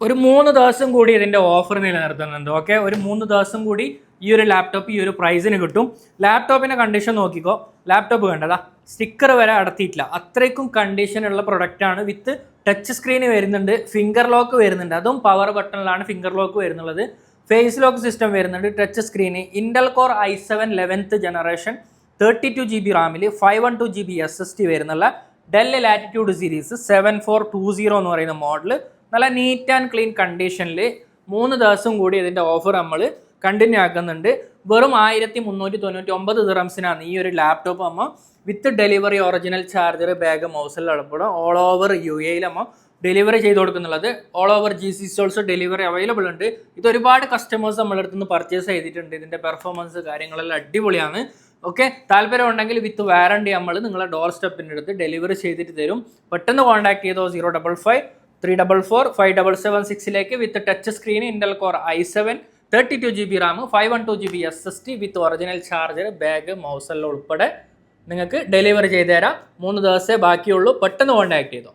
ഒരു 3 ദിവസം കൂടി ഇതിൻ്റെ ഓഫർ നിലനിർത്തുന്നുണ്ട്. ഓക്കെ, ഒരു 3 ദിവസം കൂടി ഈ ഒരു ലാപ്ടോപ്പ് ഈ ഒരു പ്രൈസിന് കിട്ടും. ലാപ്ടോപ്പിൻ്റെ കണ്ടീഷൻ നോക്കിക്കോ. ലാപ്ടോപ്പ് കണ്ടതാ, സ്റ്റിക്കർ വരെ അടത്തിയിട്ടില്ല, അത്രയ്ക്കും കണ്ടീഷനുള്ള പ്രൊഡക്റ്റാണ്. വിത്ത് ടച്ച് സ്ക്രീന് വരുന്നുണ്ട്, ഫിംഗർ ലോക്ക് വരുന്നുണ്ട്, അതും പവർ ബട്ടണിലാണ് ഫിംഗർ ലോക്ക് വരുന്നുള്ളത്. ഫേസ് ലോക്ക് സിസ്റ്റം വരുന്നുണ്ട്, touch screen, Intel core i7 11th generation 32 GB റാമിൽ 512 GB SSD വരുന്നുള്ള ഡെൽ ലാറ്റിറ്റ്യൂഡ് സീരീസ് 7420 എന്ന് പറയുന്ന മോഡൽ. നല്ല നീറ്റ് ആൻഡ് ക്ലീൻ കണ്ടീഷനിൽ 3 ദിവസം കൂടി ഇതിൻ്റെ ഓഫർ നമ്മൾ കണ്ടിന്യൂ ആക്കുന്നുണ്ട്. വെറും 1399 ദിറംസിനാണ് ഈ ഒരു ലാപ്ടോപ്പ് നമ്മൾ with delivery, original charger, bag, മൗസെല്ലാം ഉൾപ്പെടെ ഓൾ ഓവർ UAE നമ്മൾ ഡെലിവറി ചെയ്ത് കൊടുക്കുന്നുള്ളത്. All over GC stalls delivery available ഉണ്ട്. ഇത് ഒരുപാട് കസ്റ്റമേഴ്സ് നമ്മുടെ അടുത്ത് നിന്ന് പർച്ചേസ് ചെയ്തിട്ടുണ്ട്. ഇതിൻ്റെ പെർഫോമൻസ് കാര്യങ്ങളെല്ലാം അടിപൊളിയാണ്. ഓക്കെ, താല്പര്യം ഉണ്ടെങ്കിൽ വിത്ത് വാറണ്ടി നമ്മൾ നിങ്ങളെ ഡോർ സ്റ്റെപ്പിൻ്റെ അടുത്ത് ഡെലിവറി ചെയ്തിട്ട് തരും. പെട്ടെന്ന് കോൺടാക്ട് ചെയ്തോ 055 344 5776 with touch screen, Intel core i7 32 GB RAM, 512 GB SSD with original charger, bag, മൗസെല്ലാം ഉൾപ്പെടെ നിങ്ങൾക്ക് ഡെലിവറി ചെയ്ത് തരാം. 3 ദിവസമേ ബാക്കിയുള്ളൂ. പെട്ടെന്ന് കോൺടാക്ട് ചെയ്തോ.